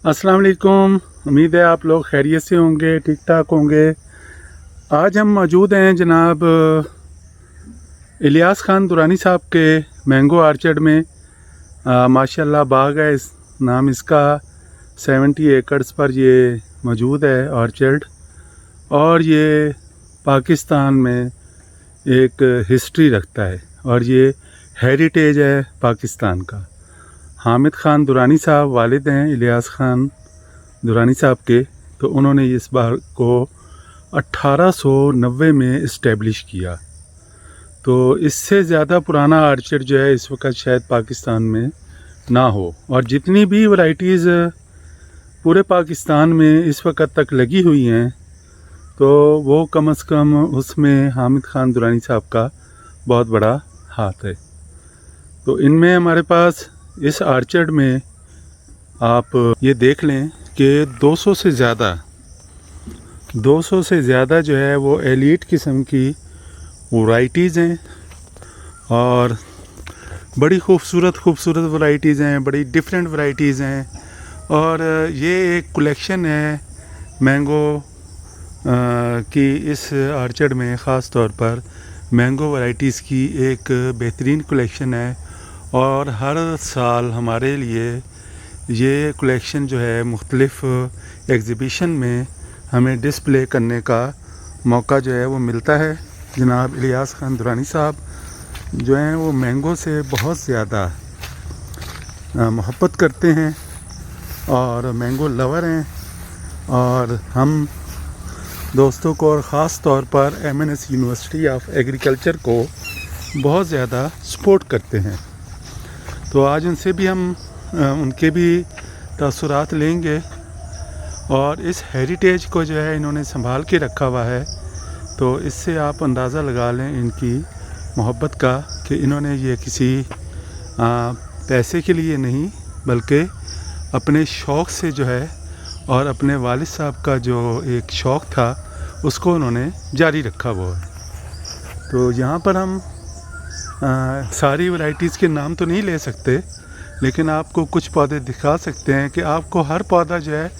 अस्सलाम वालेकुम। उम्मीद है आप लोग खैरियत से होंगे, ठीक ठाक होंगे। आज हम मौजूद हैं जनाब इलियास खान दुरानी साहब के मैंगो आर्चर्ड में। माशाल्लाह बाग है, इस नाम इसका 70 एकड़्स पर ये मौजूद है आर्चर्ड। और ये पाकिस्तान में एक हिस्ट्री रखता है और ये हेरिटेज है पाकिस्तान का। हामिद खान दुरानी साहब वालिद हैं इलियास खान दुरानी साहब के, तो उन्होंने इस बार को 1890 में इस्टेब्लिश किया। तो इससे ज़्यादा पुराना आर्चर्ड जो है इस वक्त शायद पाकिस्तान में ना हो। और जितनी भी वैराइटीज़ पूरे पाकिस्तान में इस वक्त तक लगी हुई हैं, तो वो कम से कम उसमें हामिद खान दुरानी साहब का बहुत बड़ा हाथ है। तो इनमें हमारे पास इस आर्चर्ड में आप ये देख लें कि 200 से ज़्यादा जो है वो एलीट किस्म की वैराइटीज़ हैं और बड़ी खूबसूरत वैराइटीज़ हैं, बड़ी डिफरेंट वैराइटीज़ हैं। और ये एक कलेक्शन है मैंगो की। इस आर्चर्ड में ख़ास तौर पर मैंगो वैराइटीज़ की एक बेहतरीन कलेक्शन है। और हर साल हमारे लिए ये कलेक्शन जो है मुख्तलिफ़ एग्ज़िबिशन में हमें डिस्प्ले करने का मौका जो है वो मिलता है। जनाब इलियास खान दुरानी साहब जो हैं वो मैंगो से बहुत ज़्यादा मोहब्बत करते हैं और मैंगो लवर हैं। और हम दोस्तों को और ख़ास तौर पर MNS यूनिवर्सिटी ऑफ एग्रीकल्चर को बहुत ज़्यादा सपोर्ट करते हैं। तो आज उनसे भी हम उनके भी तासुरात लेंगे। और इस हेरिटेज को जो है इन्होंने संभाल के रखा हुआ है, तो इससे आप अंदाज़ा लगा लें इनकी मोहब्बत का कि इन्होंने ये किसी पैसे के लिए नहीं बल्कि अपने शौक़ से जो है और अपने वालिद साहब का जो एक शौक़ था उसको उन्होंने जारी रखा हुआ है। तो यहाँ पर हम सारी वैराइटीज़ के नाम तो नहीं ले सकते, लेकिन आपको कुछ पौधे दिखा सकते हैं कि आपको हर पौधा जो है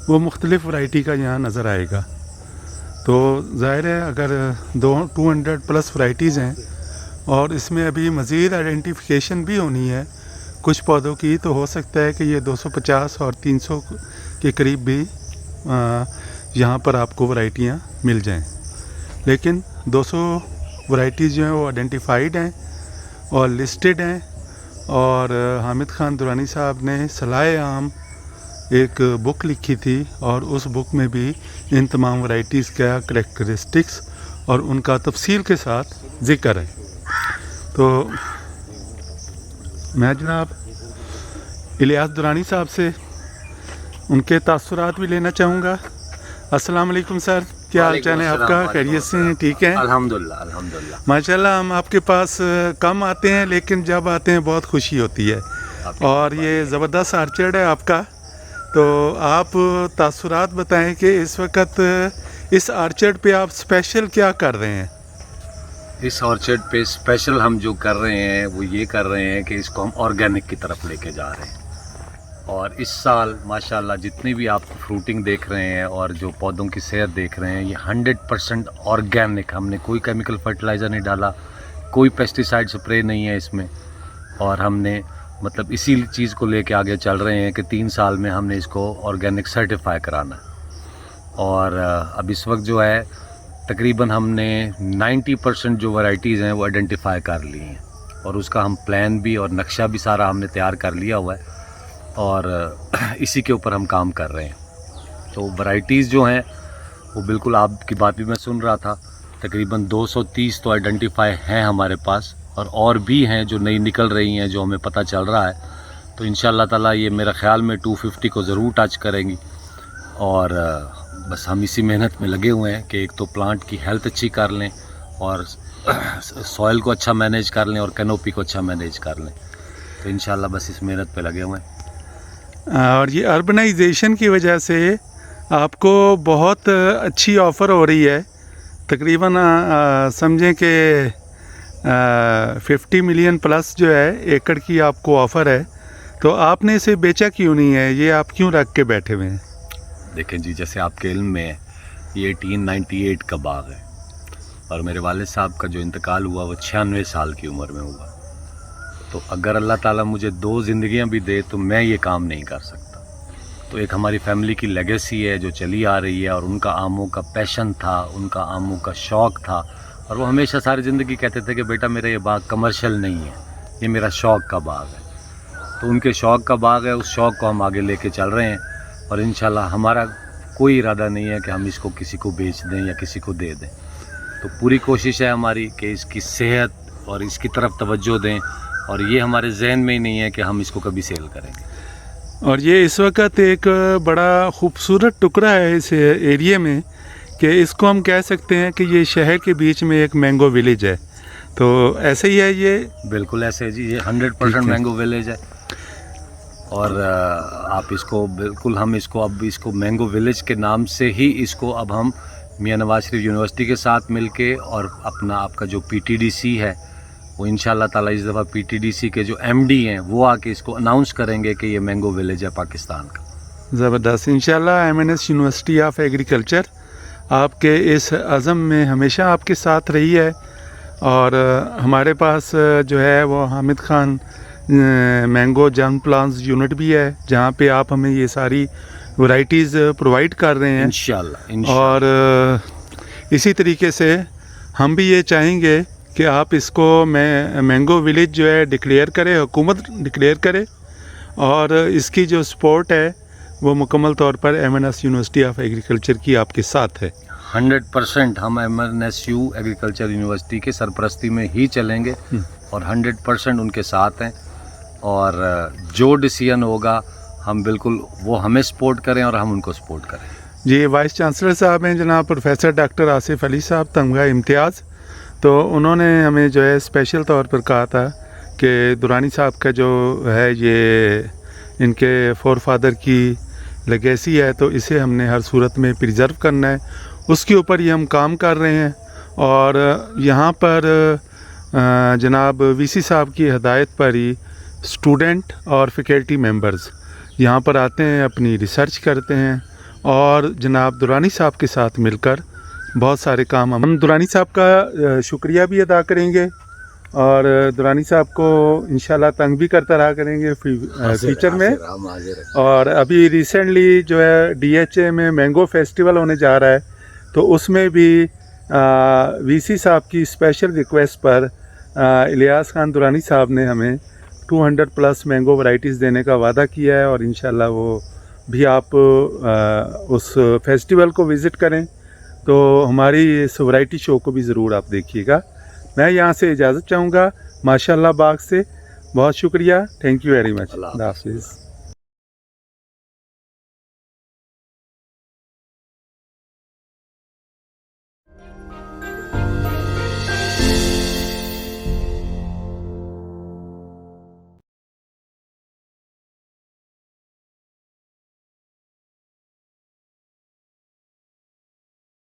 वो मुख्तलिफ़ वैरायटी का यहाँ नज़र आएगा। तो ज़ाहिर है अगर 200 प्लस वैराइटीज़ हैं और इसमें अभी मज़ीद आइडेंटिफिकेशन भी होनी है कुछ पौधों की, तो हो सकता है कि ये 250 और 300 के करीब भी यहाँ पर आपको वैराइटियाँ मिल जाएं। लेकिन 200 वैराइटीज़ जो हैं वो आइडेंटिफाइड हैं और लिस्टेड हैं। और हामिद खान दुरानी साहब ने सलाए आम एक बुक लिखी थी और उस बुक में भी इन तमाम वैराइटीज़ का करैक्टरिस्टिक्स और उनका तफसील के साथ ज़िक्र है। तो मैं जनाब इलियास दुरानी साहब से उनके तासुरात भी लेना चाहूँगा। अस्सलाम वालेकुम सर, क्या हाल चाल है आपका? खैरियत से हैं? ठीक है, अल्हम्दुलिल्लाह। माशाल्लाह। हम आपके पास कम आते हैं, लेकिन जब आते हैं बहुत खुशी होती है। और ये ज़बरदस्त आर्चर्ड है आपका, तो आप तासुरात बताएं कि इस वक्त इस आर्चर्ड पे आप स्पेशल क्या कर रहे हैं? इस ऑर्चर्ड पे स्पेशल हम जो कर रहे हैं वो ये कर रहे हैं कि इसको हम ऑर्गेनिक की तरफ लेके जा रहे हैं। और इस साल माशाल्लाह जितनी भी आप फ्रूटिंग देख रहे हैं और जो पौधों की सेहत देख रहे हैं, ये 100% ऑर्गेनिक। हमने कोई केमिकल फर्टिलाइज़र नहीं डाला, कोई पेस्टिसाइड स्प्रे नहीं है इसमें। और हमने मतलब इसी चीज़ को लेके आगे चल रहे हैं कि 3 साल में हमने इसको ऑर्गेनिक सर्टिफाई कराना। और अब इस वक्त जो है तकरीबन हमने 90% जो वैरायटीज़ हैं वो आइडेंटिफाई कर ली हैं और उसका हम प्लान भी और नक्शा भी सारा हमने तैयार कर लिया हुआ है और इसी के ऊपर हम काम कर रहे हैं। तो वैरायटीज़ जो हैं वो बिल्कुल आपकी बात भी मैं सुन रहा था, तकरीबन 230 तो आइडेंटिफाई हैं हमारे पास और भी हैं जो नई निकल रही हैं जो हमें पता चल रहा है। तो इंशाअल्लाह ताला ये मेरा ख़्याल में 250 को ज़रूर टच करेंगी। और बस हम इसी मेहनत में लगे हुए हैं कि एक तो प्लांट की हेल्थ अच्छी कर लें और सॉइल को अच्छा मैनेज कर लें और कैनोपी को अच्छा मैनेज कर लें। तो इंशाअल्लाह बस इस मेहनत पे लगे हुए हैं। और ये अर्बनाइजेशन की वजह से आपको बहुत अच्छी ऑफ़र हो रही है। तकरीबन समझें कि 50 मिलियन प्लस जो है एकड़ की आपको ऑफ़र है। तो आपने इसे बेचा क्यों नहीं है, ये आप क्यों रख के बैठे हुए हैं? देखें जी, जैसे आपके इल्म में है, ये 1898 का बाग है और मेरे वालिद साहब का जो इंतकाल हुआ वो 96 साल की उम्र में हुआ। तो अगर अल्लाह ताला मुझे 2 ज़िंदगियां भी दे तो मैं ये काम नहीं कर सकता। तो एक हमारी फैमिली की लेगेसी है जो चली आ रही है, और उनका आमों का पैशन था, उनका आमों का शौक़ था, और वो हमेशा सारी ज़िंदगी कहते थे कि बेटा मेरा ये बाग कमर्शियल नहीं है, ये मेरा शौक़ का बाग है। तो उनके शौक़ का बाग है, उस शौक़ को हम आगे लेके चल रहे हैं, और इंशाल्लाह हमारा कोई इरादा नहीं है कि हम इसको किसी को बेच दें या किसी को दे दें। तो पूरी कोशिश है हमारी कि इसकी सेहत और इसकी तरफ तवज्जो दें, और ये हमारे जहन में ही नहीं है कि हम इसको कभी सेल करेंगे। और ये इस वक्त एक बड़ा खूबसूरत टुकड़ा है इस एरिया में, कि इसको हम कह सकते हैं कि ये शहर के बीच में एक मैंगो विलेज है। तो ऐसे ही है ये? बिल्कुल ऐसे है जी, ये 100% मैंगो विलेज है। और आप इसको बिल्कुल, हम इसको अब इसको मैंगो विलेज के नाम से ही इसको अब हम मियां नवाज शरीफ यूनिवर्सिटी के साथ मिलके, और अपना आपका जो PTDC है वो इंशाल्लाह ताला इस दफ़ा PTDC के जो MD हैं वो आके इसको अनाउंस करेंगे कि ये मैंगो विलेज है पाकिस्तान का। ज़बरदस्त। इंशाल्लाह MNS यूनिवर्सिटी ऑफ एग्रीकल्चर आपके इस अज़म में हमेशा आपके साथ रही है। और हमारे पास जो है वो Hamid Khan mango germ plants unit भी है, जहाँ पे आप हमें ये सारी वैरायटीज़ प्रोवाइड कर रहे हैं इंशाल्लाह। और इसी तरीके से हम भी ये चाहेंगे कि आप इसको मैंगो विलेज जो है डिक्लेयर करें, हुकूमत डिक्लेयर करे, और इसकी जो सपोर्ट है वो मुकम्मल तौर पर MNS यूनिवर्सिटी ऑफ एग्रीकल्चर की आपके साथ है। 100% हम MNSU एग्रीकल्चर यूनिवर्सिटी के सरपरस्ती में ही चलेंगे, और 100% उनके साथ हैं, और जो डिसीजन होगा हम बिल्कुल वो हमें सपोर्ट करें और हम उनको सपोर्ट करें। जी, वाइस चांसलर साहब हैं जनाब प्रोफेसर डॉक्टर आसिफ अली साहब, तमगा इम्तियाज़। तो उन्होंने हमें जो है स्पेशल तौर पर कहा था कि दुरानी साहब का जो है ये इनके फोर फादर की लेगेसी है, तो इसे हमने हर सूरत में प्रिजर्व करना है, उसके ऊपर ही हम काम कर रहे हैं। और यहाँ पर जनाब VC साहब की हदायत पर ही स्टूडेंट और फैकल्टी मेंबर्स यहाँ पर आते हैं, अपनी रिसर्च करते हैं, और जनाब दुरानी साहब के साथ मिलकर बहुत सारे काम हम दुरानी साहब का शुक्रिया भी अदा करेंगे, और दुरानी साहब को इंशाल्लाह तंग भी करता रहा करेंगे फ्यूचर में। और अभी रिसेंटली जो है DHA में मैंगो फेस्टिवल होने जा रहा है, तो उसमें भी VC साहब की स्पेशल रिक्वेस्ट पर इलियास खान दुरानी साहब ने हमें 200+ मैंगो वैरायटीज़ देने का वादा किया है, और इंशाल्लाह वो भी आप उस फेस्टिवल को विज़िट करें, तो हमारी इस वैरायटी शो को भी ज़रूर आप देखिएगा। मैं यहाँ से इजाज़त चाहूँगा माशाल्लाह बाग से। बहुत शुक्रिया, थैंक यू वेरी मच। अल्लाह हाफ़िज़।